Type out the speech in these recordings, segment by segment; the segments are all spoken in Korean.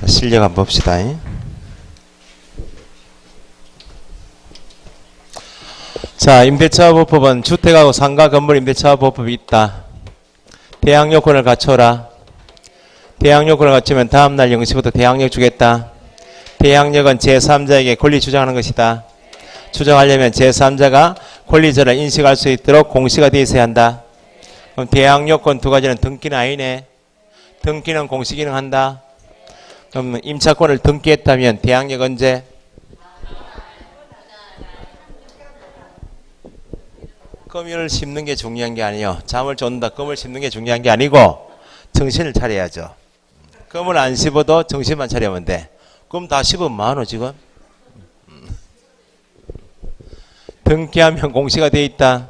실력 한번 봅시다. 자, 임대차보호법은 주택하고 상가 건물 임대차보호법이 있다. 대항 요건을 갖춰라. 대항 요건을 갖추면 다음날 0시부터 대항력 주겠다. 대항력은 제3자에게 권리 주장하는 것이다. 주장하려면 제3자가 권리자를 인식할 수 있도록 공시가 되어 있어야 한다. 그럼 대항 요건 두 가지는 등기는 아니네. 등기는 공시 기능한다. 그럼 임차권을 등기했다면 대항력 언제? 껌을 씹는 게 중요한 게 아니에요. 잠을 쫓는다. 껌을 씹는 게 중요한 게 아니고 정신을 차려야죠. 껌을 안 씹어도 정신만 차리면 돼. 껌 다 씹으면 많어 지금. 등기하면 공시가 되어 있다.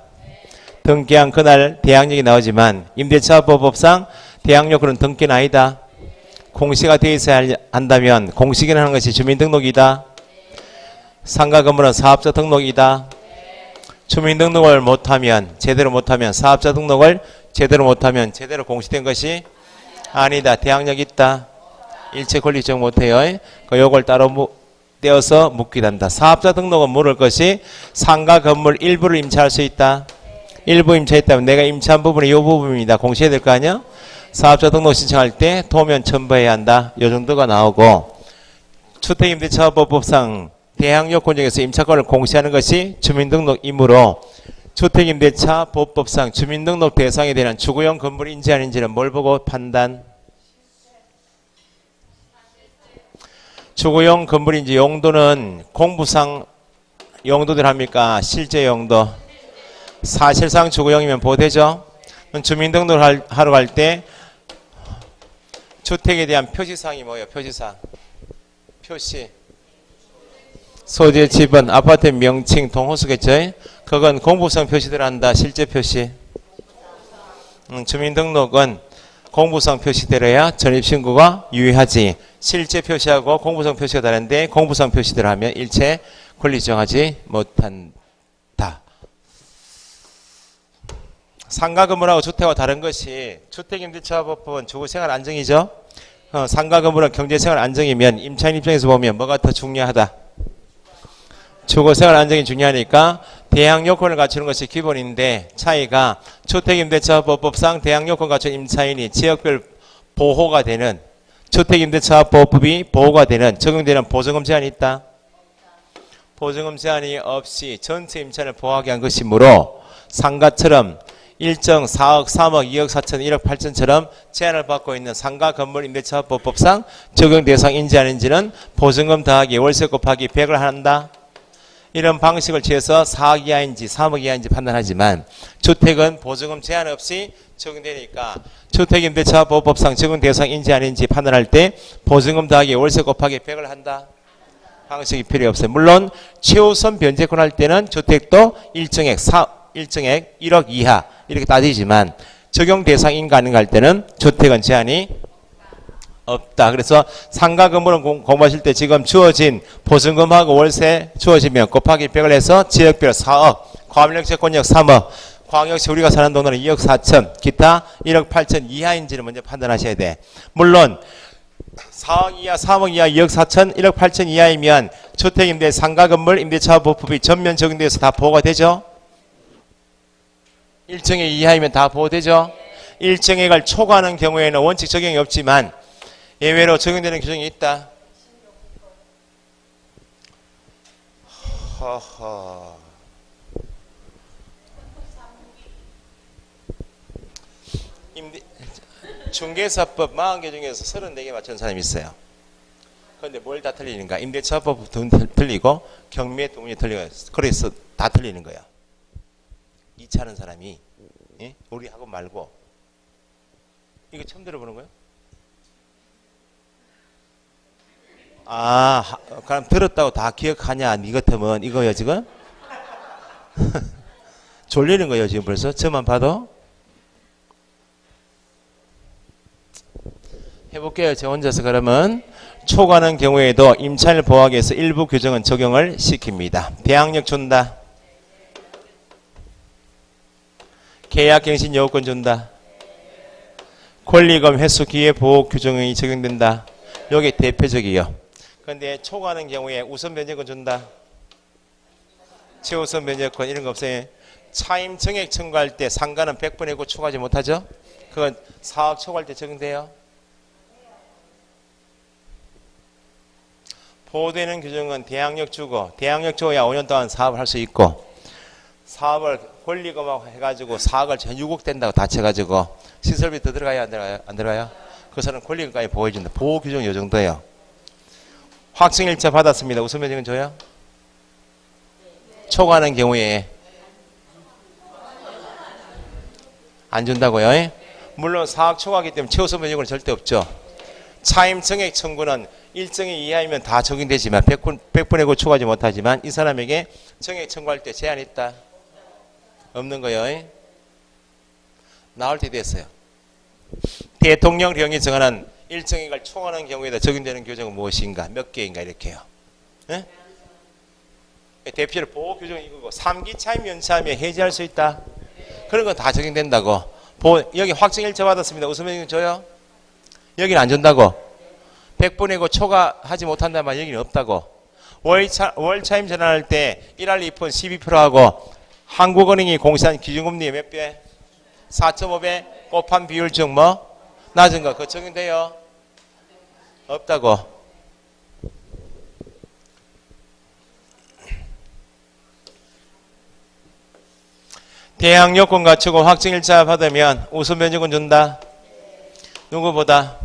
등기한 그날 대항력이 나오지만 임대차보호법상 대항력은 등기는 아니다. 공시가 되어 있어야 한다면 공시기는 하는 것이 주민등록이다. 상가 건물은 사업자 등록이다. 주민등록을 못하면 제대로 못하면 사업자 등록을 제대로 못하면 제대로 공시된 것이 아니다. 대항력 있다. 일체 권리 주장 못해요. 요걸 따로 떼어서 묻기도 한다. 사업자 등록은 모를 것이 상가 건물 일부를 임차할 수 있다. 일부 임차했다면 내가 임차한 부분이 이 부분입니다. 공시해야 될 거 아니야? 사업자 등록 신청할 때 도면 첨부해야 한다. 요 정도가 나오고 주택임대차보호법상 대항요건 중에서 임차권을 공시하는 것이 주민등록이므로 주택임대차보호법상 주민등록 대상이 되는 주거용 건물인지 아닌지는 뭘 보고 판단? 주거용 건물인지 용도는 공부상 용도들 합니까? 실제 용도. 사실상 주거용이면 보호되죠. 주민등록을 하러 갈 때 주택에 대한 표시사항이 뭐예요? 표시사항. 표시. 소재, 집은, 아파트 명칭, 동호수겠죠? 그건 공부상 표시들 한다. 실제 표시. 주민등록은 공부상 표시대로야 전입신고가 유효하지. 실제 표시하고 공부상 표시가 다른데 공부상 표시대로 하면 일체 권리 주장하지 못한다. 상가 건물하고 주택하고 다른 것이 주택임대차보호법은 주거생활 안정이죠. 상가 건물은 경제생활 안정이면 임차인 입장에서 보면 뭐가 더 중요하다? 주거생활 안정이 중요하니까 대항요건을 갖추는 것이 기본인데 차이가 주택임대차보호법상 대항요건 갖춘 임차인이 지역별 보호가 되는 주택임대차보호법이 보호가 되는 적용되는 보증금 제한이 있다. 보증금 제한이 없이 전체 임차인을 보호하게 한 것이므로 상가처럼 일정 4억, 3억, 2억 4천, 1억 8천처럼 제한을 받고 있는 상가 건물 임대차보호법상 적용 대상인지 아닌지는 보증금 더하기 월세 곱하기 100을 한다. 이런 방식을 취해서 4억 이하인지 3억 이하인지 판단하지만 주택은 보증금 제한 없이 적용되니까 주택임대차보호법상 적용 대상인지 아닌지 판단할 때 보증금 더하기 월세 곱하기 100을 한다. 방식이 필요 없어요. 물론 최우선 변제권 할 때는 주택도 일정액 1억 이하 이렇게 따지지만 적용 대상인가 아닌가 할 때는 주택은 제한이 없다. 그래서 상가 건물은 공부하실 때 지금 주어진 보증금하고 월세 주어지면 곱하기 100을 해서 지역별 4억, 과밀역세 권역 3억, 광역시 우리가 사는 동네는 2억 4천, 기타 1억 8천 이하인지를 먼저 판단하셔야 돼. 물론 4억 이하, 3억 이하, 2억 4천, 1억 8천 이하이면 주택임대 상가 건물 임대차보호법이 전면 적용돼서 다 보호가 되죠. 일정액 이하이면 다 보호되죠. 일정액을 초과하는 경우에는 원칙 적용이 없지만 예외로 적용되는 규정이 있다. 허허. 중개사법 40개 중에서 34개 맞춘 사람이 있어요. 그런데 뭘 다 틀리는가? 임대차법 틀리고 경매 동문이 틀리고 그래서 다 틀리는 거야. 이 차는 사람이 우리 학원 말고 이거 처음 들어보는 거예요? 아, 그럼 들었다고 다 기억하냐? 니 같으면 이거요 지금? 졸리는 거예요 지금 벌써? 저만 봐도? 해볼게요. 저 혼자서. 그러면 초과하는 경우에도 임차인을 보호하기 위해서 일부 규정은 적용을 시킵니다. 대항력 준다. 계약갱신 여부권 준다. 권리금 횟수 기회 보호 규정이 적용된다. 요게 대표적이요. 근데 초과하는 경우에 우선 변제권 준다. 최우선 변제권 이런 거 없어요. 차임 정액 청구할 때 상가는 100분의 9 초과하지 못하죠. 그건 사업 초과할 때 적용돼요. 보호되는 규정은 대항력 주고 대항력 주어야 5년 동안 사업을 할 수 있고 사업을 권리금 막 해가지고 4억을 전 6억 된다고 다쳐가지고 시설비 더 들어가요? 안 들어가요? 안 들어가요? 그 사람 권리금까지 보호해준다. 보호 규정 이 정도예요. 확정일자 받았습니다. 우선 변제권 줘요? 초과하는 경우에 안 준다고요? 물론 4억 초과하기 때문에 최우선 변제권은 절대 없죠. 차임 정액 청구는 일정이 이하이면 다 적용되지만 100분의 9 초과하지 못하지만 이 사람에게 정액 청구할 때 제한이 있다. 없는 거예요. 나올 때 됐어요. 대통령령이 정하는 일정액을 초과하는 경우에다 적용되는 규정은 무엇인가? 몇 개인가 이렇게요. 네? 대표적으로 보호 규정은 이거고 3기 차임 연차하면 해지할 수 있다. 그런 거 다 적용된다고. 여기 확정일자 받았습니다. 우선 변제권 줘요? 여기는 안 준다고. 100분의 9 초과하지 못한다는 말 여기는 없다고. 월 차임 전환할 때 1할 2푼 12%하고 한국은행이 공시한 기준금리 몇 배? 4.5배 곱한 비율 중 뭐? 낮은 거. 그거 적용돼요? 없다고. 대항 요건 갖추고 확정일자 받으면 우선 변제권 준다. 누구보다?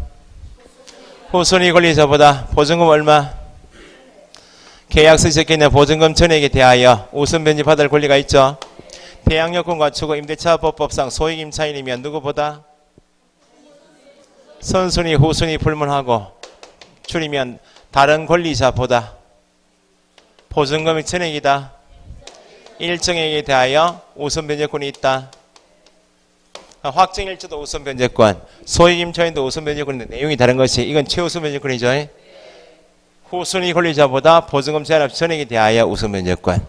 후순위 권리자보다. 보증금 얼마? 계약서에 적혀있는 보증금 전액에 대하여 우선 변제 받을 권리가 있죠. 대항 요건 갖추고 임대차 법법상 소액 임차인이면 누구보다? 선순위 후순위 불문하고 줄이면 다른 권리자보다. 보증금이 전액이다. 일정액에 대하여 우선 변제권이 있다. 확정일자도 우선 변제권, 소액 임차인도 우선 변제권인데 내용이 다른 것이 이건 최우선 변제권이죠. 후순위 권리자보다 보증금 제한 없이 전액에 대하여 우선 변제권.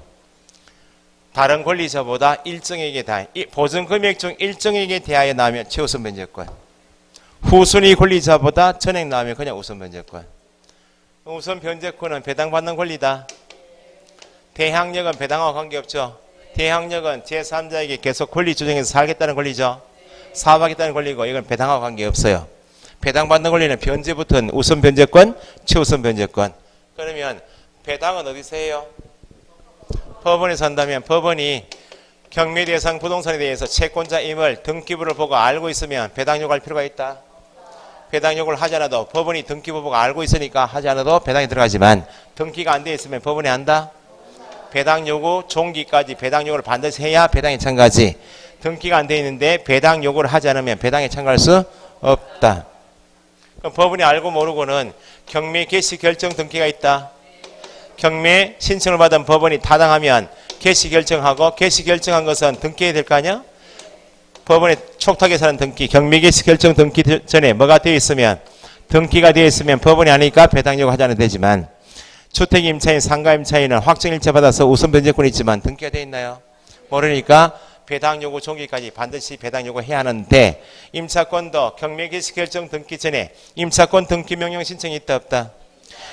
다른 권리자보다 일정액에 대하여 보증 금액 중 일정액에 대하여 나오면 최우선 변제권. 후순위 권리자보다 전액 나오면 그냥 우선 변제권. 우선 변제권은 배당받는 권리다. 대항력은 배당하고 관계없죠. 대항력은 제3자에게 계속 권리 조정해서 살겠다는 권리죠. 사업하겠다는 권리고 이건 배당하고 관계없어요. 배당받는 권리는 변제부터는 우선 변제권, 최우선 변제권. 그러면 배당은 어디서 해요? 법원에서 한다면 법원이 경매 대상 부동산에 대해서 채권자임을 등기부를 보고 알고 있으면 배당 요구할 필요가 있다. 배당 요구를 하지 않아도 법원이 등기부 보고 알고 있으니까 하지 않아도 배당이 들어가지만 등기가 안 돼 있으면 법원이 한다. 배당 요구 종기까지 배당 요구를 반드시 해야 배당에 참가하지. 등기가 안 돼 있는데 배당 요구를 하지 않으면 배당에 참가할 수 없다. 그럼 법원이 알고 모르고는 경매 개시 결정 등기가 있다. 경매 신청을 받은 법원이 타당하면 개시 결정하고 개시 결정한 것은 등기해야 될 거 아니야? 법원에 촉탁해서 하는 등기, 경매 개시 결정 등기 전에 뭐가 되어 있으면 등기가 되어 있으면 법원이 아니니까 배당 요구 하지 않아도 되지만 주택 임차인, 상가 임차인은 확정일자 받아서 우선 변제권이 있지만 등기가 되어 있나요? 모르니까 배당 요구 종기까지 반드시 배당 요구해야 하는데 임차권도 경매 개시 결정 등기 전에 임차권 등기 명령 신청이 있다 없다?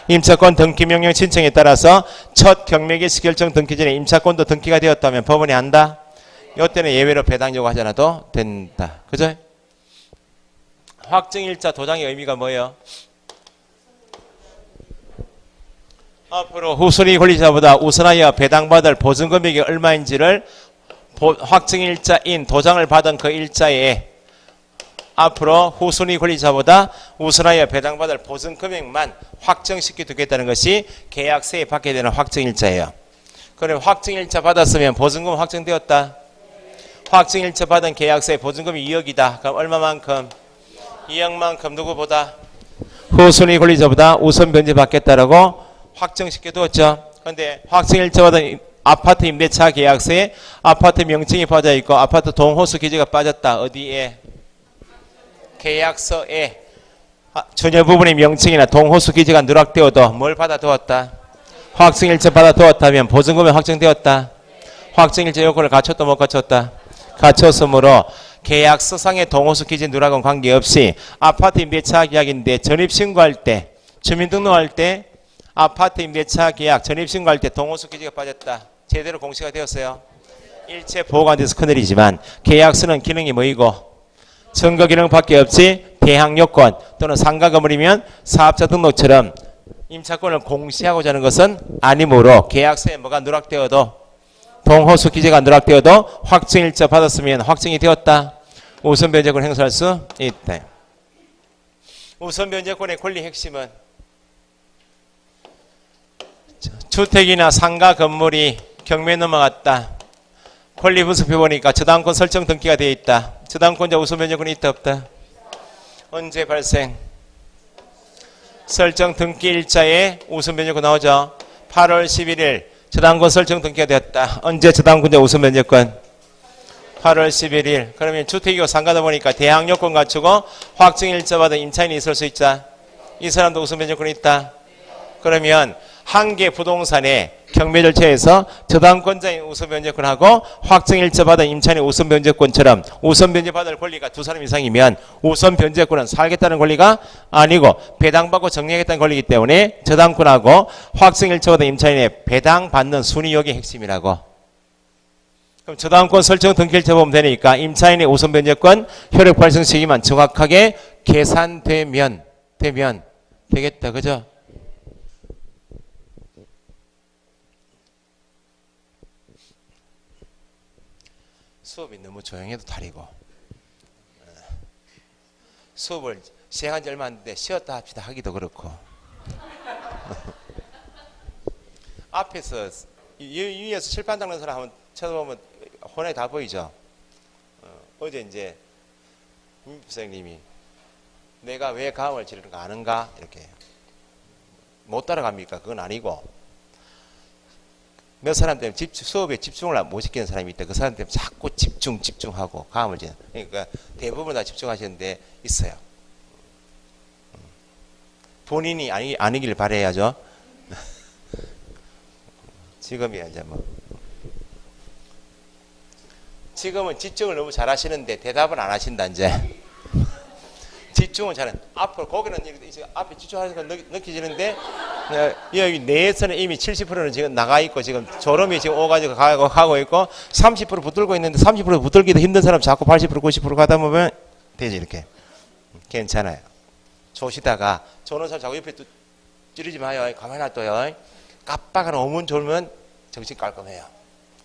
임차권 등기 명령 신청에 따라서 첫 경매 개시 결정 등기 전에 임차권도 등기가 되었다면 법원이 한다? 이때는 예외로 배당 요구하지 않아도 된다. 그죠? 확정일자 도장의 의미가 뭐예요? 앞으로 후순위 권리자보다 우선하여 배당받을 보증금액이 얼마인지를 확정일자인 도장을 받은 그 일자에 앞으로 후순위 권리자보다 우선하여 배당받을 보증금액만 확정시켜 두겠다는 것이 계약서에 받게 되는 확정일자예요. 그럼 확정일자 받았으면 보증금 확정되었다. 확정일자 받은 계약서에 보증금이 2억이다. 그럼 얼마만큼? 2억만큼 누구보다? 후순위 권리자보다 우선 변제 받겠다라고 확정시켜 두었죠. 그런데 확정일자 받은 아파트 임대차 계약서에 아파트 명칭이 빠져 있고 아파트 동호수 기재가 빠졌다. 어디에? 계약서에 전혀 부분의 명칭이나 동호수 기재가 누락되어도 뭘 받아두었다? 확정일자 받아두었다면 보증금이 확정되었다. 확정일자 요건을 갖췄다 못 갖췄다? 갖췄으므로 계약서상의 동호수 기재 누락은 관계없이 아파트 임대차 계약인데 전입신고할 때 주민등록할 때 아파트 임대차 계약 전입신고할 때 동호수 기지가 빠졌다. 제대로 공시가 되었어요. 일체 보호가 안 돼서 큰일이지만 계약서는 기능이 뭐이고 증거 기능밖에 없지 대항 요건 또는 상가 건물이면 사업자 등록처럼 임차권을 공시하고자 하는 것은 아니므로 계약서에 뭐가 누락되어도 동호수 기재가 누락되어도 확정일자 받았으면 확정이 되었다. 우선 변제권 행사할 수 있다. 우선 변제권의 권리 핵심은 주택이나 상가 건물이 경매 넘어갔다. 권리 분석해 보니까 저당권 설정 등기가 되어 있다. 저당권자 우선 변제권이 있다 없다? 언제 발생? 설정 등기 일자에 우선 변제권 나오죠. 8월 11일 저당권 설정 등기가 되었다. 언제 저당권자 우선 변제권? 8월 11일. 그러면 주택이고 상가다 보니까 대항 요건 갖추고 확정일자 받은 임차인이 있을 수 있자. 이 사람도 우선 변제권이 있다. 그러면 한 개 부동산의 경매 절차에서 저당권자인 우선 변제권하고 확정일자 받은 임차인의 우선 변제권처럼 우선 변제받을 권리가 두 사람 이상이면 우선 변제권은 살겠다는 권리가 아니고 배당받고 정리하겠다는 권리이기 때문에 저당권하고 확정일자 받은 임차인의 배당받는 순위 여기 핵심이라고. 그럼 저당권 설정 등기일자 보면 되니까 임차인의 우선 변제권 효력 발생 시기만 정확하게 계산되면 되겠다. 그죠? 수업이 너무 조용해도 다리고 수업을 시행한 지 얼마 안 됐는데 쉬었다 합시다 하기도 그렇고 앞에서 위에서 칠판 닦는 사람 한번 쳐다보면 혼에 다 보이죠. 어제 이제 임 부장님이 내가 왜 가음을 지르는 거 아는가 이렇게 못 따라갑니까? 그건 아니고 몇 사람 때문에 수업에 집중을 못 시키는 사람이 있다. 그 사람 때문에 자꾸 집중하고 가음을 지는. 그러니까 대부분 다 집중하시는데 있어요. 본인이 아니길 바라야죠. 지금이야 이제 뭐. 지금은 집중을 너무 잘하시는데 대답을 안 하신다 이제. 집중은 잘해. 앞으로 거기는 이제 앞에 집중하는 거 느껴지는데 여기 내에서는 이미 70%는 지금 나가 있고 지금 졸음이 지금 오가지고 가고 있고 30% 붙들고 있는데 30% 붙들기도 힘든 사람 자꾸 80% 90% 가다 보면 되지 이렇게. 괜찮아요. 조시다가 조는 사람 자꾸 옆에 또 찌르지 마요. 가만히 놔둬요. 깜빡한 5분 졸면 정신 깔끔해요.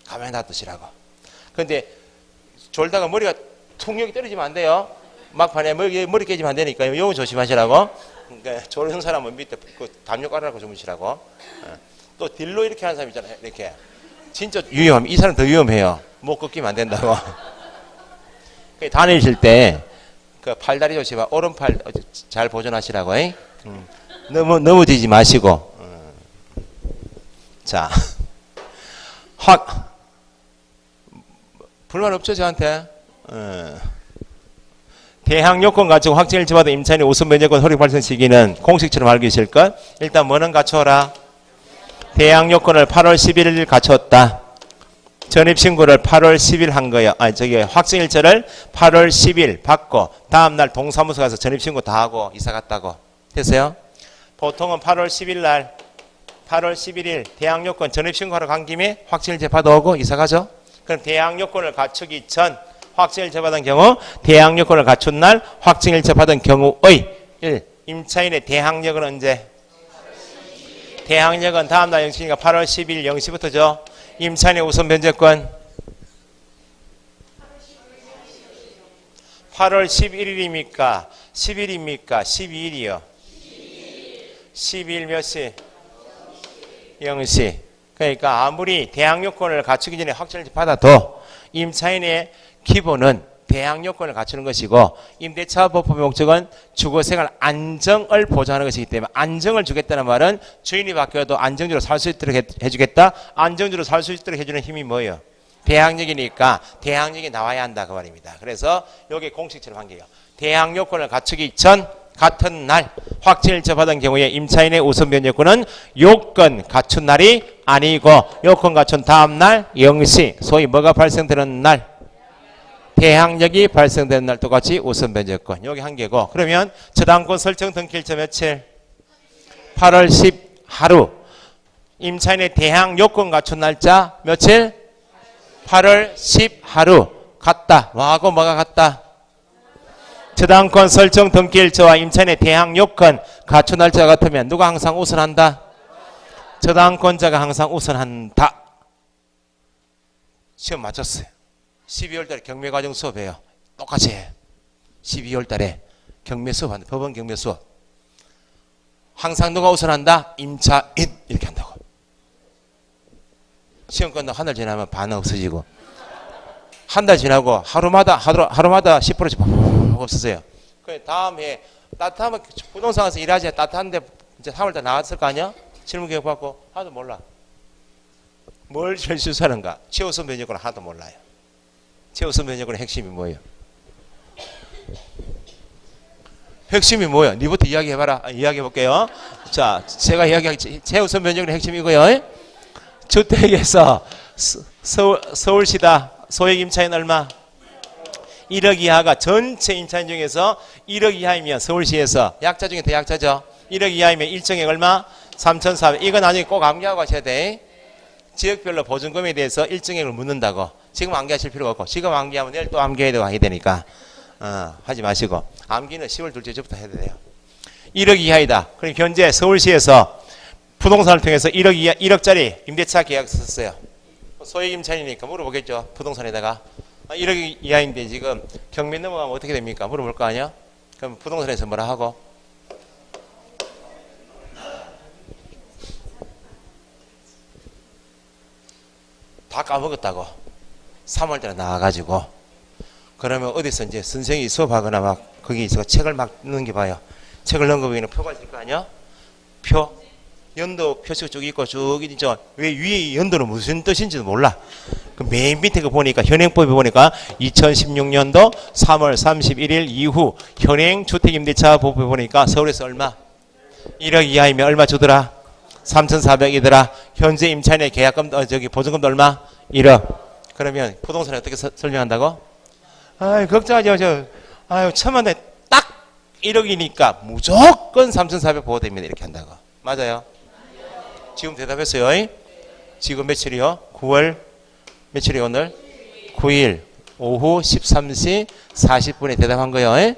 가만히 놔두시라고. 근데 졸다가 머리가 통력이 떨어지면 안 돼요. 막판에 머리 깨지면 안 되니까 이거 조심하시라고. 그러니까 졸은 사람은 밑에 그 담요 깔아놓고 주무시라고. 또 딜로 이렇게 하는 사람 있잖아요. 이렇게 진짜 위험. 이 사람 더 위험해요. 목 꺾이면 안 된다고. 다니실 때 그 팔다리 조심하. 오른팔 잘 보존하시라고. 넘어지지 마시고. 자, 불만 없죠 저한테? 대항 요건 갖추고 확정일자 받은 임차인의 우선 변제권 효력 발생 시기는 공식처럼 알고 계실 것. 일단 뭐는 갖춰라. 대항 요건을 8월 11일 갖췄다. 전입신고를 8월 10일 한 거예요. 확정일자를 8월 10일 받고 다음날 동사무소 가서 전입신고 다 하고 이사 갔다고. 됐어요? 보통은 8월 10일 날 8월 11일 대항 요건 전입신고하러 간 김에 확정일자 받아오고 이사 가죠. 그럼 대항 요건을 갖추기 전 확정일자 받은 경우 대항 요건을 갖춘 날 확정일자 받은 경우의 1. 임차인의 대항력은 언제? 대항력은 다음날 0시니까 8월 10일 0시부터죠. 임차인의 우선 변제권 8월 11일입니까? 10일입니까? 12일이요. 12일 몇 시? 0시. 그러니까 아무리 대항 요건을 갖추기 전에 확정일자 받아도 임차인의 기본은 대항 요건을 갖추는 것이고 임대차 법법의 목적은 주거생활 안정을 보장하는 것이기 때문에 안정을 주겠다는 말은 주인이 바뀌어도 안정적으로 살 수 있도록 해주겠다. 안정적으로 살 수 있도록 해주는 힘이 뭐예요? 대항력이니까 대항력이 나와야 한다 그 말입니다. 그래서 여기 공식처럼 한 게요. 대항 요건을 갖추기 전 같은 날 확정일자 받은 경우에 임차인의 우선 변제권은 요건 갖춘 날이 아니고 요건 갖춘 다음 날 0시 소위 뭐가 발생되는 날? 대항력이 발생되는 날 똑같이 우선 변제권. 여기 한 개고. 그러면 저당권 설정 등기일자 며칠? 8월 10 하루. 임차인의 대항 요건 갖춘 날짜 며칠? 8월 10 하루. 같다. 뭐하고 뭐가 같다? 저당권 설정 등기 일자와 임차인의 대항 요건 갖춘 날짜가 같으면 누가 항상 우선한다? 저당권자가 항상 우선한다. 시험 맞췄어요. 12월 달에 경매과정 수업해요. 똑같이 해. 12월 달에 경매 수업한다. 법원 경매 수업. 항상 누가 우선한다? 임차인. 이렇게 한다고. 시험 끝나고 한 달 지나면 반응 없어지고, 한 달 지나고 하루마다 10%씩 없어져요. 그 다음 해 따뜻하면 부동산에서 일하지. 따뜻한데 이제 3월달 나왔을 거 아니야? 실무교육 받고 하도 몰라. 뭘 제일 실수하는가? 최우선 면역은 하도 몰라요. 최우선 면역의 핵심이 뭐예요? 핵심이 뭐예요? 니부터 이야기해봐라. 이야기해볼게요. 자, 제가 이야기할 최우선 면역의 핵심이 이거요. 주택에서 서울시다. 소액 임차인 얼마? 1억 이하가 전체 임차인 중에서 1억 이하이면 서울시에서 약자 중에 대약자죠. 1억 이하이면 일정액 얼마? 3,400. 이거 나중에 꼭 암기하고 하셔야 돼. 지역별로 보증금에 대해서 일정액을 묻는다고. 지금 암기하실 필요가 없고, 지금 암기하면 내일 또 암기해야 되고 하게 되니까 하지 마시고, 암기는 10월 둘째 주부터 해야 돼요. 1억 이하이다. 그럼 현재 서울시에서 부동산을 통해서 1억 이하, 1억짜리 임대차 계약 썼어요. 소액 임차인이니까 물어보겠죠. 부동산에다가 1억 이하인데 지금 경매 넘어가면 어떻게 됩니까? 물어볼 거 아니야? 그럼 부동산에서 뭐라 하고? 다 까먹었다고. 3월달에 나와가지고. 그러면 어디서 이제 선생이 수업하거나 막 거기서 책을 막 넘겨봐요. 책을 넘겨보면 표가 있을 거 아니야? 표. 연도 표시가 쭉 있고 쭉 있죠. 왜 위에 연도는 무슨 뜻인지도 몰라. 그 맨 밑에 거 보니까 현행법에 보니까 2016년도 3월 31일 이후 현행 주택임대차 법에 보니까 서울에서 얼마? 1억 이하이면 얼마 주더라? 3,400이더라. 현재 임차인의 계약금 보증금도 얼마? 1억. 그러면 부동산에 어떻게 설명한다고? 아이 걱정하지 마. 아유 천만에 딱 1억이니까 무조건 3,400 보호됩니다. 이렇게 한다고. 맞아요? 지금 대답했어요. 지금 며칠이요? 9월 며칠이 오늘? 9일 오후 13시 40분에 대답한 거예요.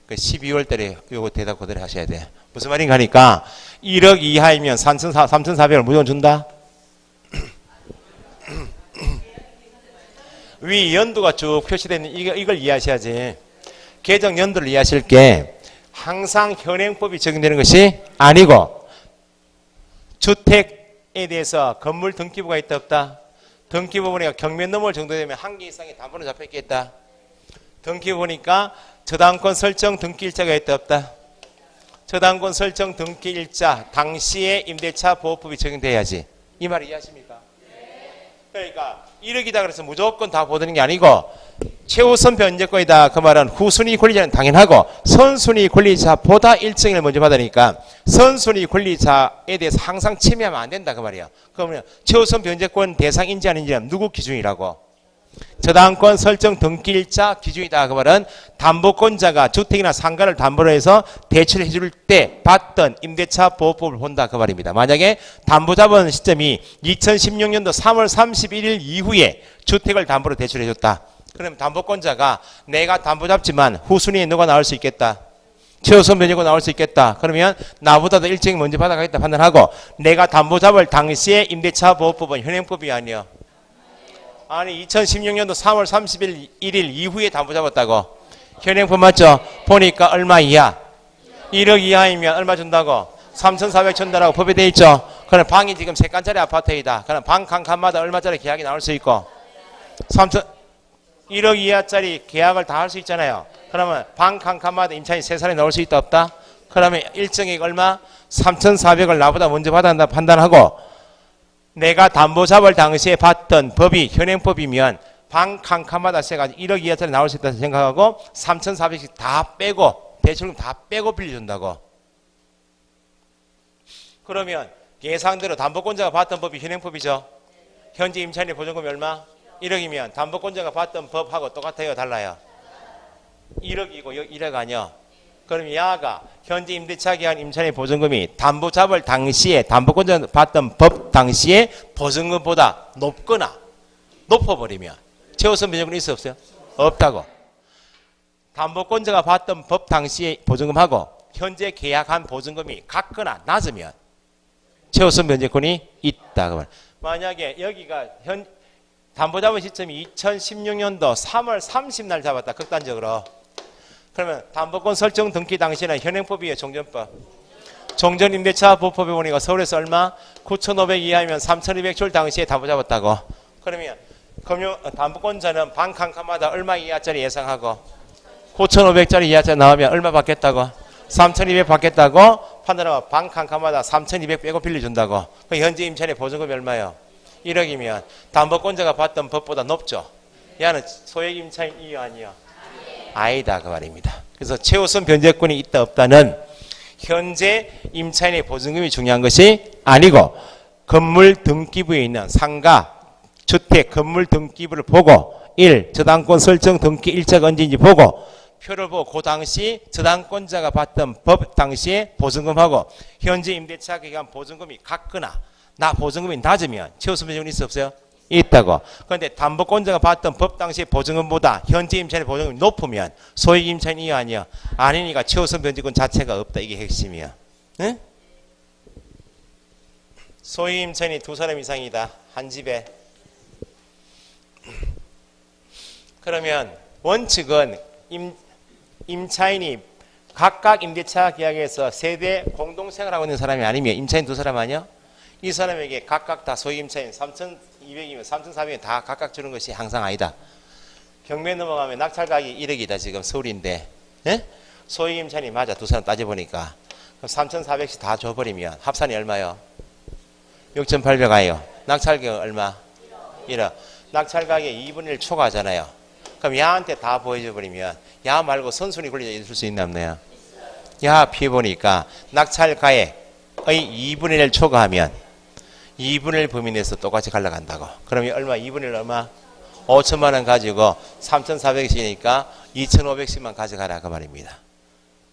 12월 달에 요거 대답 그대로 하셔야 돼. 무슨 말인가 하니까 1억 이하이면 3,400을 무조건 준다. 위 연도가 쭉 표시되는 이걸 이해하셔야지. 개정 연도를 이해하실 게 항상 현행법이 적용되는 것이 아니고, 주택에 대해서 건물 등기부가 있다 없다? 등기부 보니까 경매 넘을 정도 되면 한 개 이상의 담보로 잡혀 있겠다. 등기부 보니까 저당권 설정 등기일자가 있다 없다? 저당권 설정 등기일자 당시에 임대차 보호법이 적용돼야지. 이 말 이해하십니까? 그러니까 1억이다 그래서 무조건 다 보드는 게 아니고, 최우선 변제권이다 그 말은 후순위 권리자는 당연하고 선순위 권리자보다 일정을 먼저 받으니까 선순위 권리자에 대해서 항상 침해하면 안 된다 그 말이야. 그러면 최우선 변제권 대상 인지 아닌지는 누구 기준이라고? 저당권 설정 등기일자 기준이다 그 말은 담보권자가 주택이나 상가를 담보로 해서 대출을 해줄 때 받던 임대차 보호법을 본다 그 말입니다. 만약에 담보 잡은 시점이 2016년도 3월 31일 이후에 주택을 담보로 대출해줬다. 그럼 담보권자가 내가 담보 잡지만 후순위에 누가 나올 수 있겠다. 최우선 변제권 나올 수 있겠다. 그러면 나보다도 일정이 먼저 받아가겠다 판단하고, 내가 담보 잡을 당시에 임대차 보호법은 현행법이 아니야. 아니 2016년도 3월 31일 이후에 담보 잡았다고. 현행법 맞죠? 보니까 얼마 이하? 1억 이하이면 얼마 준다고? 3,400 준다라고 법에 돼 있죠. 그럼 방이 지금 3칸짜리 아파트이다. 그럼 방 한 칸마다 얼마짜리 계약이 나올 수 있고, 1억 이하짜리 계약을 다 할 수 있잖아요. 그러면 방 한 칸마다 임차인이 3사람이 나올 수 있다 없다? 그러면 일정액 얼마? 3,400을 나보다 먼저 받아간다 판단하고, 내가 담보 잡을 당시에 받던 법이 현행법이면 방 한 칸마다 세가지고 1억 이하짜리 나올 수 있다 생각하고 3,400씩 다 빼고 대출금 다 빼고 빌려준다고. 그러면 예상대로 담보권자가 받던 법이 현행법이죠. 현재 임차인의 보증금이 얼마? 1억이면 담보권자가 받던 법하고 똑같아요? 달라요? 1억이고 1억 아니야? 그럼 야가 현재 임대차 기간 임차인의 보증금이 담보 잡을 당시에 담보권자 받던 법 당시에 보증금보다 높거나 높아버리면 최우선 변제권이 있어 없어요? 없다고. 담보권자가 받던 법 당시에 보증금하고 현재 계약한 보증금이 같거나 낮으면 최우선 변제권이 있다. 만약에 여기가 담보 잡은 시점이 2016년도 3월 30날 잡았다. 극단적으로. 그러면 담보권 설정 등기 당시에는 현행법이에요, 종전법. 종전임대차 보법에 보니까 서울에서 얼마? 9,500 이하이면 3,200줄 당시에 담보 잡았다고. 그러면 담보권자는 방 한 칸마다 얼마 이하짜리 예상하고 9,500짜리 이하짜리 나오면 얼마 받겠다고? 3,200 받겠다고 판단하면 방 한 칸마다 3,200 빼고 빌려준다고. 현재 임차인의 보증금이 얼마예요? 1억이면 담보권자가 받던 법보다 높죠. 얘는 소액 임차인 이유 아니요? 아니다 그 말입니다. 그래서 최우선 변제권이 있다 없다는 현재 임차인의 보증금이 중요한 것이 아니고 건물 등기부에 있는 상가, 주택, 건물 등기부를 보고 1. 저당권 설정 등기 일자가 언제인지 보고 표를 보고 그 당시 저당권자가 받던 법 당시에 보증금하고 현재 임대차 기간 보증금이 같거나 나 보증금이 낮으면 최우선 변제권이 있어 없어요? 있다고. 그런데 담보권자가 받던 법 당시의 보증금보다 현재 임차인의 보증금이 높으면 소액 임차인이 아니야. 아니니까 최우선 변제권 자체가 없다. 이게 핵심이야. 응? 소액 임차인이 두 사람 이상이다. 한 집에. 그러면 원칙은 임차인이 각각 임대차 계약에서 세대 공동생활하고 있는 사람이 아니면 임차인 두 사람 아니야? 이 사람에게 각각 다 소액 임차인 3,200이면 3,400이 다 각각 주는 것이 항상 아니다. 경매 넘어가면 낙찰가격이 1억이다. 지금 서울인데. 예? 소액 임차인이 맞아. 두 사람 따져보니까. 그럼 3,400씩 다 줘버리면 합산이 얼마요? 6,800 아요. 낙찰가격 얼마? 1억. 낙찰가격이 2분의 1 초과하잖아요. 그럼 야한테 다 보여줘버리면 야 말고 선순위 권리자 있을 수 있나 없나요? 야 피해보니까 낙찰가액의 2분의 1 초과하면 2분의 1 범위 내에서 똑같이 갈라간다고. 그러면 얼마? 2분의 1 얼마? 5천만 원 가지고 3,400씩이니까 2,500씩만 가져가라 그 말입니다.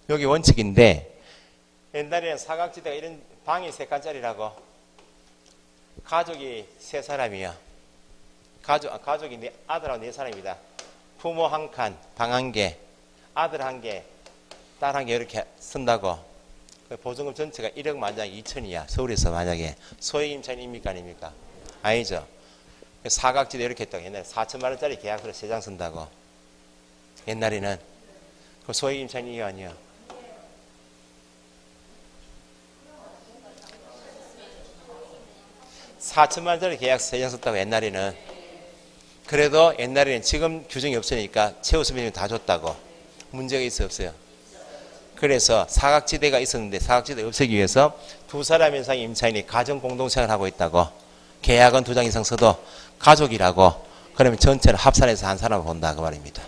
여기 원칙인데 옛날에는 사각지대가 이런 방이 3칸짜리라고 가족이 3사람이야. 가족이 아들하고 4사람이다. 부모 1칸, 방 1개, 아들 1개, 딸 1개 이렇게 쓴다고. 보증금 전체가 1억 만장 2천이야. 서울에서 만약에 소액 임차인입니까 아닙니까? 아니죠. 사각지대 이렇게 했다고. 옛날에 4천만 원짜리 계약서를 3장 쓴다고. 옛날에는 그 소액 임차인이 아니야. (4천만 원짜리 계약서 3장 썼다고 옛날에는. 그래도 옛날에는 지금 규정이 없으니까 최우선 변제권 다 줬다고. 문제가 있어 없어요? 그래서 사각지대가 있었는데 사각지대 없애기 위해서 두 사람 이상 임차인이 가정 공동생활을 하고 있다고. 계약은 2장 이상 써도 가족이라고. 그러면 전체를 합산해서 한 사람을 본다 그 말입니다.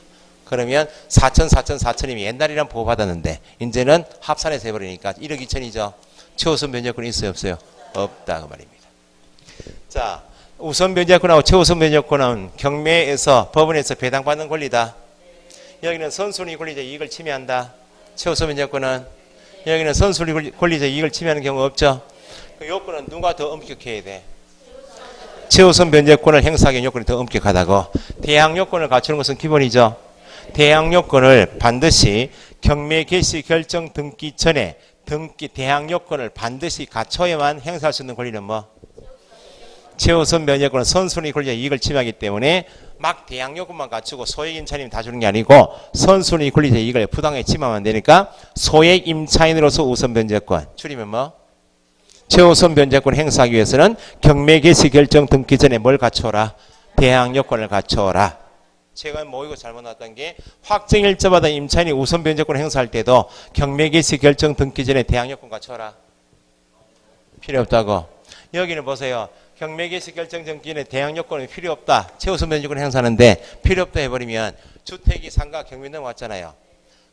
그러면 4천 4천 4천이면 옛날이란 보호받았는데 이제는 합산해서 해버리니까 1억 2천이죠. 최우선 변제권이 있어요 없어요? 없다 그 말입니다. 자, 우선 변제권하고 최우선 변제권은 경매에서 법원에서 배당받는 권리다. 여기는 선순위 권리자 이익을 침해한다. 최우선 변제권은 여기는 선순위 권리자 이익을 침해하는 경우 없죠. 그 요건은 누가 더 엄격해야 돼? 최우선 변제권을 행사하기 요건이 더 엄격하다고. 대항 요건을 갖추는 것은 기본이죠. 대항 요건을 반드시 경매 개시 결정 등기 전에 대항 요건을 반드시 갖춰야만 행사할 수 있는 권리는 뭐? 최우선 변제권은 선순위 권리자 이익을 침해하기 때문에 막 대항 요건만 갖추고 소액 임차인이 다 주는 게 아니고 선순위 권리자 이익을 부당하게 침해하면 안 되니까 소액 임차인으로서 우선 변제권. 줄이면 뭐? 최우선 변제권 행사하기 위해서는 경매 개시 결정 등기 전에 뭘 갖춰라? 대항 요건을 갖춰라. 최근 모이고 잘못 나왔던 게 확정일자마다 임차인이 우선 변제권 행사할 때도 경매 개시 결정 등기 전에 대항 요건 갖춰라. 필요 없다고. 여기는 보세요. 경매 개시 결정 등기 전에 대항 요건이 필요 없다. 최우선 변제권 행사하는데 필요 없다 해버리면 주택이 상가 경매 넘어왔잖아요.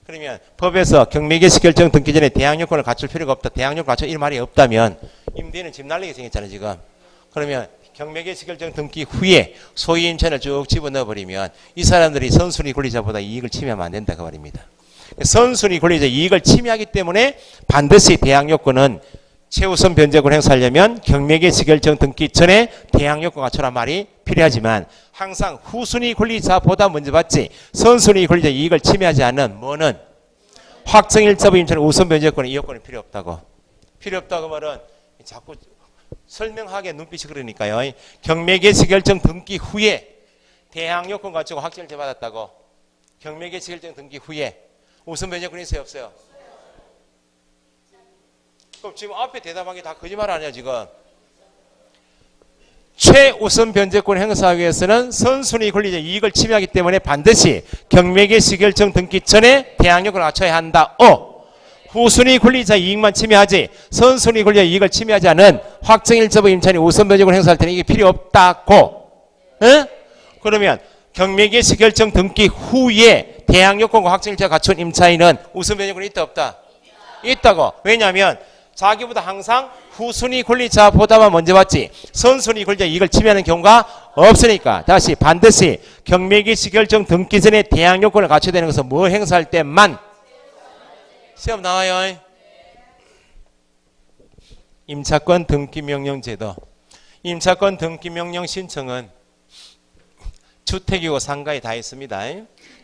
그러면 법에서 경매 개시 결정 등기 전에 대항 요건을 갖출 필요가 없다. 대항 요건 갖출 이 말이 없다면 임대인은 집 날리게 생겼잖아요 지금. 그러면 경매 개시 결정 등기 후에 소유 임차인을 쭉 집어넣어버리면 이 사람들이 선순위 권리자보다 이익을 침해하면 안 된다 그 말입니다. 선순위 권리자 이익을 침해하기 때문에 반드시 대항 요건은 최우선 변제권 행사하려면 경매계 지결정 등기 전에 대항 요건 갖춰란 말이 필요하지만 항상 후순위 권리자보다 먼저 받지 선순위 권리자 이익을 침해하지 않는 뭐는 확정일자부 임차인 우선 변제권은 이 요건이 필요 없다고. 필요 없다고 말은 자꾸 설명하게 눈빛이 그러니까요. 경매계 지결정 등기 후에 대항 요건 갖추고 확정일자 받았다고. 경매계 지결정 등기 후에 우선 변제권이 있어요 없어요? 그럼 지금 앞에 대답한 게 다 거짓말 아니야 지금. 최우선 변제권 행사하기 위해서는 선순위 권리자 이익을 침해하기 때문에 반드시 경매계 시결정 등기 전에 대항 요건을 갖춰야 한다. 후순위 권리자 이익만 침해하지 선순위 권리자 이익을 침해하지 않은 확정일자부 임차인이 우선 변제권 행사할 때는 이게 필요 없다고. 응? 그러면 경매계 시결정 등기 후에 대항 요건과 확정일자가 갖춘 임차인은 우선 변제권이 있다 없다? 있다고. 왜냐하면 자기보다 항상 후순위 권리자보다만 먼저 받지 선순위 권리자 이익을 침해하는 경우가 없으니까 다시 반드시 경매계 시결정 등기 전에 대항 요건을 갖춰야 되는 것은 뭐 행사할 때만. 시험 나와요. 임차권 등기명령 제도. 임차권 등기명령 신청은 주택이고 상가에 다 있습니다.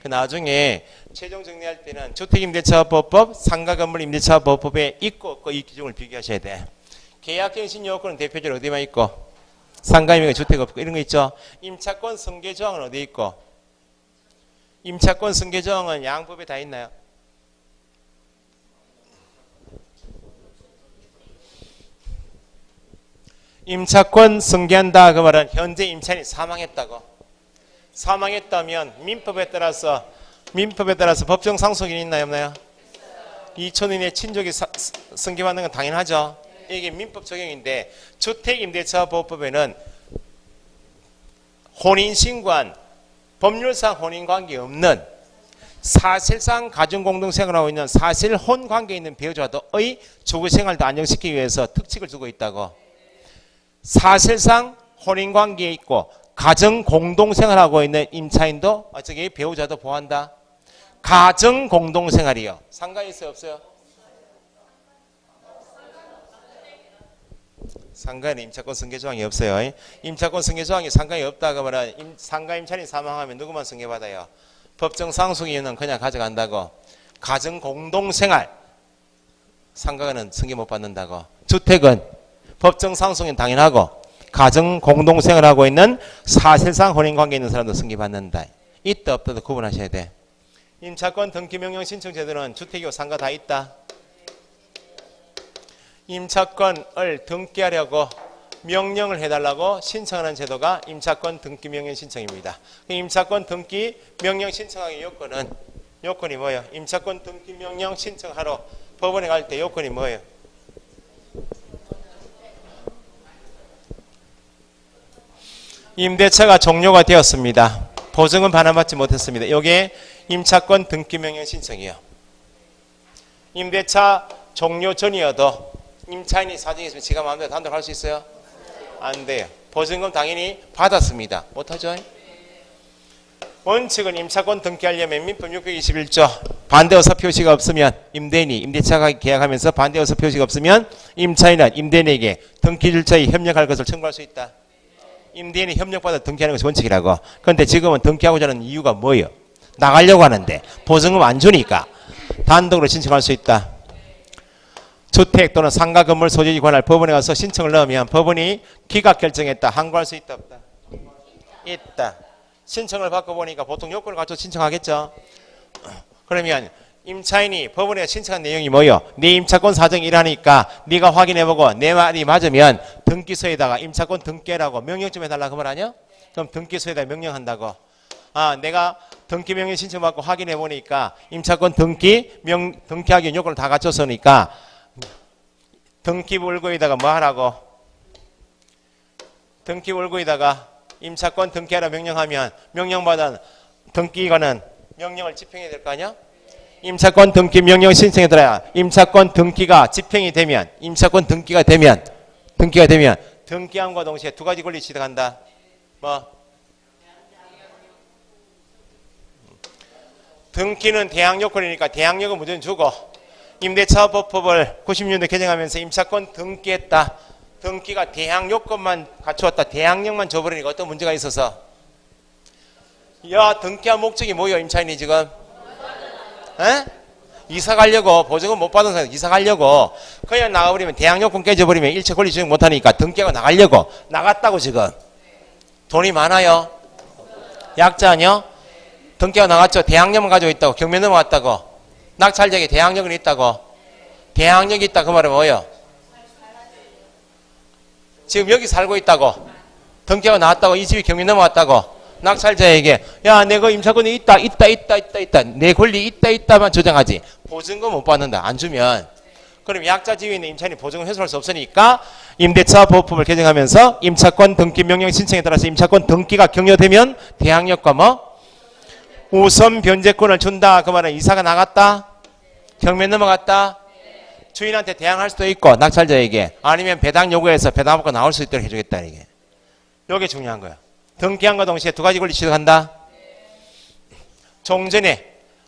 그 나중에 최종 정리할 때는 주택임대차보호법, 상가건물임대차보호법에 있고 없고 이 기준을 비교하셔야 돼. 계약갱신 요건은 대표적으로 어디만 있고? 상가임대가 주택 없고 이런 거 있죠. 임차권 승계조항은 어디 있고? 임차권 승계조항은 양법에 다 있나요? 임차권 승계한다 그 말은 현재 임차인이 사망했다고. 사망했다면 민법에 따라서 법정 상속인이 있나요 없나요? 2천 이내 친족이 승계받는 건 당연하죠. 이게 민법 적용인데 주택임대차보호법에는 혼인신고한 법률상 혼인관계 없는 사실상 가정공동생활하고 있는 사실 혼관계에 있는 배우자도의 주거생활도 안정시키기 위해서 특칙을 두고 있다고. 사실상 혼인관계에 있고 가정공동생활하고 있는 임차인도 저기 배우자도 보호한다. 가정공동생활이요. 상가에 있어요 없어요? 상가에는 임차권 승계조항이 없어요. 임차권 승계조항이 상가에 없다고 하면 상가 임차인이 사망하면 누구만 승계받아요? 법정 상속인은 그냥 가져간다고. 가정공동생활 상가는 승계 못 받는다고. 주택은 법정 상속인 당연하고 가정 공동생활하고 있는 사실상 혼인관계에 있는 사람도 승계받는다. 있다 없다도 구분하셔야 돼. 임차권 등기명령 신청 제도는 주택이고 상가 다 있다. 임차권을 등기하려고 명령을 해달라고 신청하는 제도가 임차권 등기명령 신청입니다. 임차권 등기명령 신청하기 요건이 뭐예요? 임차권 등기명령 신청하러 법원에 갈 때 요건이 뭐예요? 임대차가 종료가 되었습니다. 보증은 반환받지 못했습니다. 이게 임차권 등기명령 신청이에요. 임대차 종료 전이어도 임차인이 사정이 있으면 지가 마음대로 단독 할 수 있어요? 안 돼요. 보증금 당연히 받았습니다. 못하죠? 원칙은 임차권 등기하려면 민법 621조 반대의사 표시가 없으면 임대인이 임대차가 계약하면서 반대의사 표시가 없으면 임차인은 임대인에게 등기 절차에 협력할 것을 청구할 수 있다. 임대인이 협력받아 등기하는 것이 원칙이라고. 그런데 지금은 등기하고자 하는 이유가 뭐예요? 나가려고 하는데 보증금 안 주니까 단독으로 신청할 수 있다. 주택 또는 상가 건물 소유지 관할 법원에 가서 신청을 넣으면 법원이 기각 결정했다. 항고할 수 있다 없다? 있다. 신청을 받고 보니까 보통 요건을 갖춰 신청하겠죠. 그러면 임차인이 법원에 신청한 내용이 뭐요? 네 임차권 사정이 이러니까 네가 확인해보고 내 말이 맞으면 등기소에다가 임차권 등기라고 명령 좀 해달라 그 말 아니야? 그럼 등기소에다 명령한다고. 내가 등기 명령 신청받고 확인해보니까 임차권 등기하기 요건을 다 갖췄으니까 등기불구에다가 뭐 하라고? 등기불구에다가 임차권 등기하라 명령하면 명령받은 등기관은 명령을 집행해야 될 거 아니야? 임차권 등기 명령 신청해들어야 임차권 등기가 집행이 되면 임차권 등기가 되면 등기함과 동시에 두 가지 권리 취득한다. 뭐? 등기는 대항요건이니까 대항력은 무조건 주고 임대차법을 90년대 개정하면서 임차권 등기했다. 등기가 대항요건만 갖추었다. 대항력만 줘버리니까 어떤 문제가 있어서 야 등기한 목적이 뭐예요? 임차인이 지금 에? 이사 가려고 보증금 못 받은 사람 이사 가려고 그냥 나가버리면 대항요건 깨져버리면 일체 권리 주행 못하니까 등기가 나가려고 나갔다고 지금 돈이 많아요. 약자 아니요? 등기가 나갔죠. 대항력만 가지고 있다고 경매 넘어갔다고 낙찰자에게 대항력은 있다고 대항력이 있다 그 말은 뭐예요? 지금 여기 살고 있다고 등기가 나왔다고 이 집이 경매 넘어갔다고 낙찰자에게 야 내가 임차권이 있다 내 권리 있다만 주장하지 보증금 못 받는다 안 주면 그럼 약자 지위에 있는 임차인이 보증금 회수할 수 없으니까 임대차 보호법을 개정하면서 임차권 등기 명령 신청에 따라서 임차권 등기가 격려되면 대항력과 뭐 우선 변제권을 준다 그 말은 이사가 나갔다 경매 넘어갔다 주인한테 대항할 수도 있고 낙찰자에게 아니면 배당 요구해서 배당 받고 나올 수 있도록 해주겠다 이게 이게 중요한 거야. 등기한과 동시에 두 가지 권리 취득한다. 종전에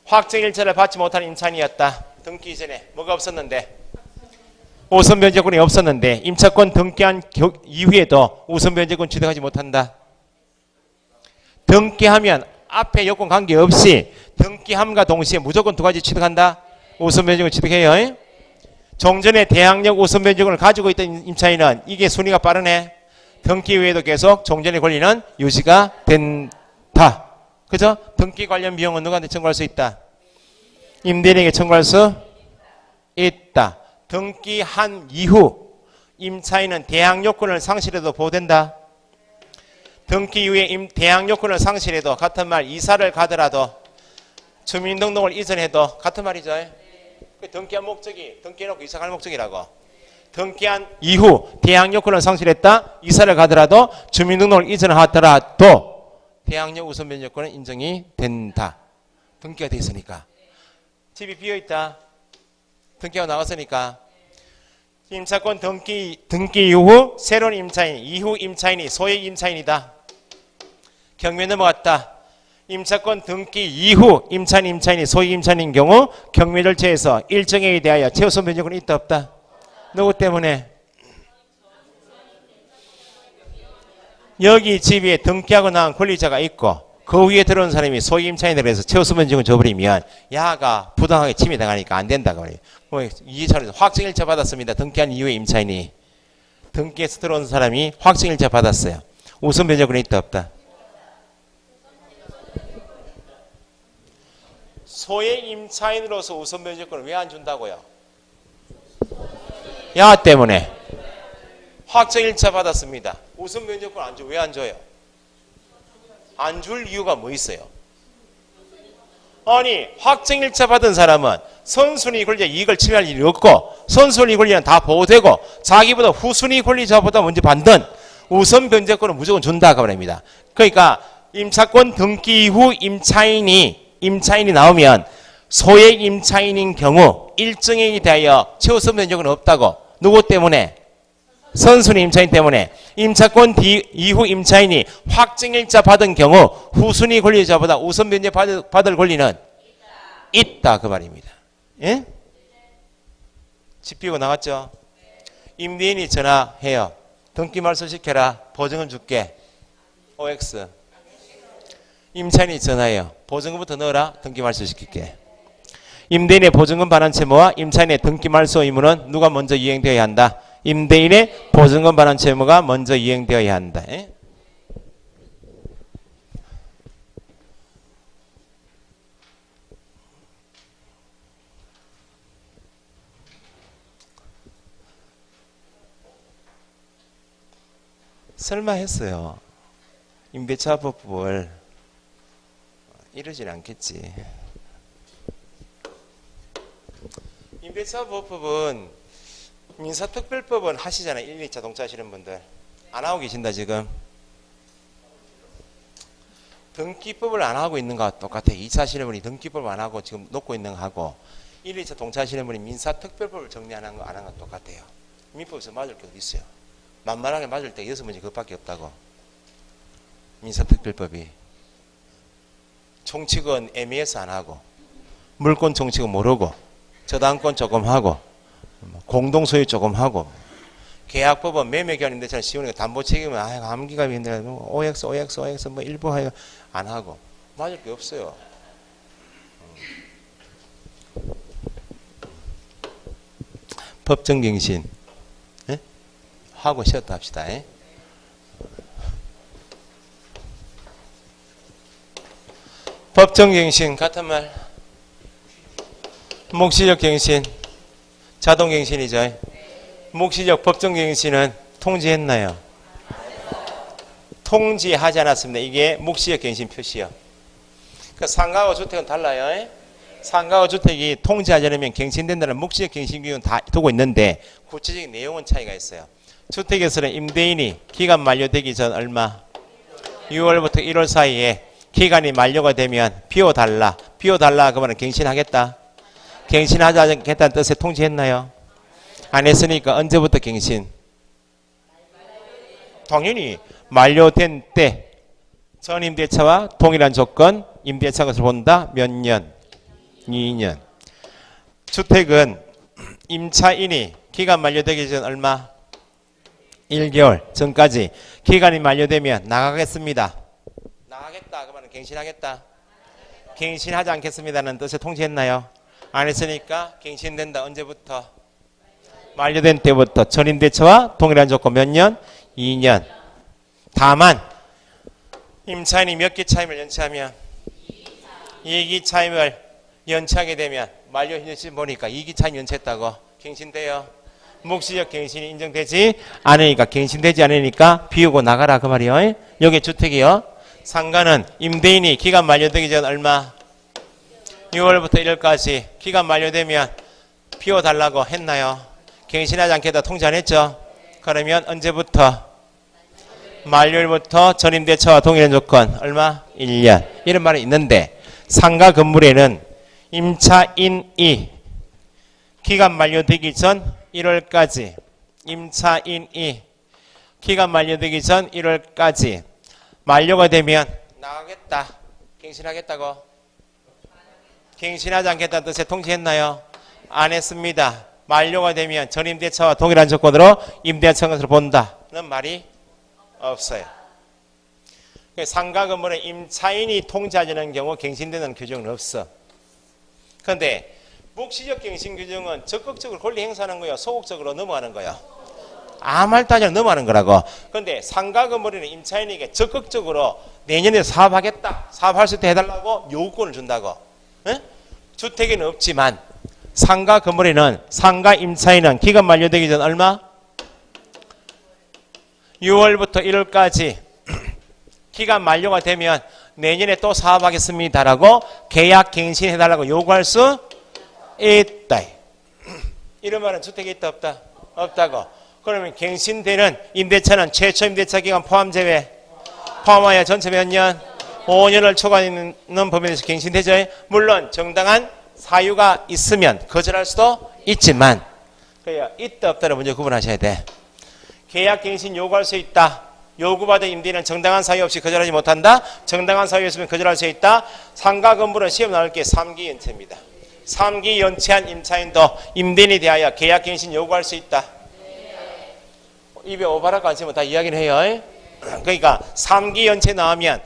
확정일자를 받지 못한 임차인이었다. 등기 이전에 뭐가 없었는데 우선 변제권이 없었는데 임차권 등기한 이후에도 우선 변제권 취득하지 못한다. 등기하면 앞에 요건 관계없이 등기함과 동시에 무조건 두 가지 취득한다. 우선 변제권 취득해요. 종전에 대항력 우선 변제권을 가지고 있던 임차인은 이게 순위가 빠르네. 등기 외에도 계속 종전의 권리는 유지가 된다. 그죠? 등기 관련 비용은 누구한테 청구할 수 있다? 임대인에게 청구할 수 있다. 등기한 이후 임차인은 대항요건을 상실해도 보호된다. 등기 이후에 대항요건을 상실해도 같은 말 이사를 가더라도 주민등록을 이전해도 같은 말이죠. 등기한 목적이 등기해놓고 이사 갈 목적이라고. 등기한 이후 대항요건을 상실했다. 이사를 가더라도 주민등록을 이전하더라도 대항력 우선 변제권은 인정이 된다. 등기가 돼 있으니까. 집이 비어있다. 등기가 나갔으니까. 임차권 등기 이후 새로운 임차인, 이후 임차인이 소액 임차인이다. 경매 넘어갔다. 임차권 등기 이후 임차인이 소액 임차인인 경우 경매 절차에서 일정에 대하여 최우선 변제권이 있다 없다? 누구 때문에? 여기 집에 등기하고 나온 권리자가 있고 그 위에 들어온 사람이 소액 임차인에 대해서 최우선 변제권 줘버리면 야가 부당하게 침해당하니까 안 된다고 말이에요. 뭐 이해차례에서 확정일자 받았습니다. 등기한 이후에 임차인이 등기해서 들어온 사람이 확정일자 받았어요. 우선 변제권이 있다 없다? 소액 임차인으로서 우선 변제권을 왜 안 준다고요? 야 때문에 확정일자 받았습니다. 우선 변제권 안 줘. 왜 안 줘요? 안 줄 이유가 뭐 있어요? 아니 확정일자 받은 사람은 선순위 권리자 이익을 침해할 일이 없고 선순위 권리는 다 보호되고 자기보다 후순위 권리자보다 먼저 받는 우선 변제권을 무조건 준다고 말합니다. 그러니까 임차권 등기 이후 임차인이 나오면 소액 임차인인 경우 일정에 대하여 최우선 변제권은 없다고. 누구 때문에? 선순위 임차인 때문에. 임차권 이후 임차인이 확정일자 받은 경우 후순위 권리자보다 우선 변제 받을 권리는 있다 그 말입니다. 예? 집 비우고 나갔죠? 임대인이 전화해요. 등기 말소시켜라. 보증금 줄게. OX. 임차인이 전화해요. 보증금부터 넣어라. 등기 말소시킬게. 임대인의 보증금 반환 채무와 임차인의 등기 말소 의무는 누가 먼저 이행되어야 한다? 임대인의 보증금 반환 채무가 먼저 이행되어야 한다. 에? 설마 했어요. 임대차법을 이러진 않겠지. 임대차법은 민사특별법은 하시잖아요. 1, 2차 동차 하시는 분들. 안 하고 계신다 지금. 등기법을 안 하고 있는 거와 똑같아요. 2차 하시는 분이 등기법 안 하고 지금 놓고 있는 거하고 1, 2차 동차 하시는 분이 민사특별법을 정리 안 한 거 똑같아요. 민법에서 맞을 게 어디 있어요. 만만하게 맞을 때 6문제 그것밖에 없다고. 민사특별법이. 총칙은 애매해서 안 하고 물권 정치고 모르고 저당권 조금 하고 공동소유 조금 하고 계약법은 매매기한임대차는 쉬우니까 담보 책임은 암기가 힘들어 OX 뭐 일부 하여 안 하고 맞을 게 없어요. 법정갱신 하고 쉬었다 합시다. 법정갱신 같은 말 묵시적 갱신 자동갱신이죠. 묵시적 법정갱신은 통지했나요? 통지하지 않았습니다. 이게 묵시적 갱신 표시요. 그러니까 상가와 주택은 달라요. 상가와 주택이 통지하지 않으면 갱신된다는 묵시적 갱신규칙은 다 두고 있는데 구체적인 내용은 차이가 있어요. 주택에서는 임대인이 기간 만료되기 전 얼마? 6월부터 1월 사이에 기간이 만료가 되면 비워달라. 비워달라 그러면 갱신하겠다. 갱신하지 않겠다는 뜻에 통지했나요? 안 했으니까 언제부터 갱신? 당연히 만료된 때 전임대차와 동일한 조건 임대차 것을 본다. 몇 년? 2년. 주택은 임차인이 기간 만료되기 전 얼마? 1개월 전까지 기간이 만료되면 나가겠습니다. 나가겠다 그러면 갱신하겠다. 갱신하지 않겠습니다는 뜻에 통지했나요? 안 했으니까 갱신된다. 언제부터? 만료된 때부터 전임대차와 동일한 조건 몇 년? 2년. 다만 임차인이 몇 기 차임을 연체하면 2기 차임을 연체하게 되면 만료 현실 보니까 2기 차임 연체했다고 갱신돼요. 묵시적 갱신이 인정되지 않으니까 갱신되지 않으니까 비우고 나가라 그 말이요. 여기 주택이요. 상가는 임대인이 기간 만료되기 전 얼마? 6월부터 1월까지 기간 만료되면 비워달라고 했나요? 갱신하지 않겠다 통지 안 했죠? 그러면 언제부터? 만료일부터 전임대차와 동일한 조건 얼마? 1년. 이런 말이 있는데 상가 건물에는 임차인이 기간 만료되기 전 1월까지 임차인이 기간 만료되기 전 1월까지 만료가 되면 나가겠다. 갱신하겠다고? 갱신하지 않겠다는 뜻에 통지했나요? 안 했습니다. 만료가 되면 전임대차와 동일한 조건으로 임대차 것을 본다는 말이 없어요. 상가 건물에 임차인이 통지하지 않는 경우 갱신되는 규정은 없어. 그런데 묵시적 갱신 규정은 적극적으로 권리 행사하는 거예요. 소극적으로 넘어가는 거예요. 아무 말도 하지 않고 넘어가는 거라고. 그런데 상가 건물에는 임차인에게 적극적으로 내년에 사업하겠다. 사업할 수 있게 해달라고 요구권을 준다고. 주택에는 없지만 상가 건물에는 상가 임차인은 기간 만료되기 전 얼마? 6월부터 1월까지 기간 만료가 되면 내년에 또 사업하겠습니다라고 계약 갱신해달라고 요구할 수 있다. 이런 말은 주택에 있다 없다? 없다고. 그러면 갱신되는 임대차는 최초 임대차 기간 포함 제외 포함하여 전체 몇 년? 5년을 초과하는 범위에서 갱신되죠. 물론 정당한 사유가 있으면 거절할 수도 있지만 그래야 있다 없다를 먼저 구분하셔야 돼. 계약 갱신 요구할 수 있다. 요구받은 임대인은 정당한 사유 없이 거절하지 못한다. 정당한 사유 있으면 거절할 수 있다. 상가 건물은 시험 나올 게 3기 연체입니다. 3기 연체한 임차인도 임대인에 대하여 계약 갱신 요구할 수 있다. 입에 오바라고 안 쓰면 다 이야기를 해요. 그러니까 3기 연체 나오면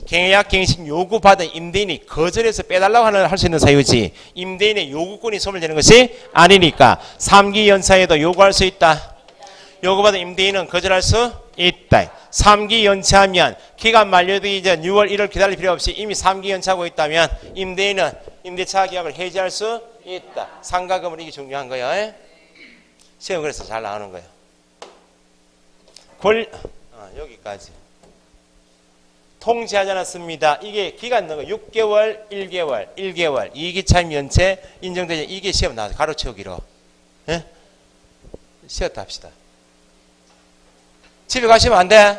계약 갱신 요구받은 임대인이 거절해서 빼달라고 할 수 있는 사유지 임대인의 요구권이 소멸되는 것이 아니니까 3기 연차에도 요구할 수 있다. 요구받은 임대인은 거절할 수 있다. 3기 연체하면 기간 만료되기 전 6월 1월 기다릴 필요 없이 이미 3기 연체하고 있다면 임대인은 임대차 계약을 해지할 수 있다. 상가금은 이게 중요한 거예요. 시험 그래서 잘 나오는 거예요. 여기까지. 통지하지 않았습니다. 이게 기간 넣은 거 6개월, 1개월, 1개월, 2기 차임 연체 인정되지. 이게 시험 나와서 가로채우기로. 쉬었다 합시다. 집에 가시면 안 돼.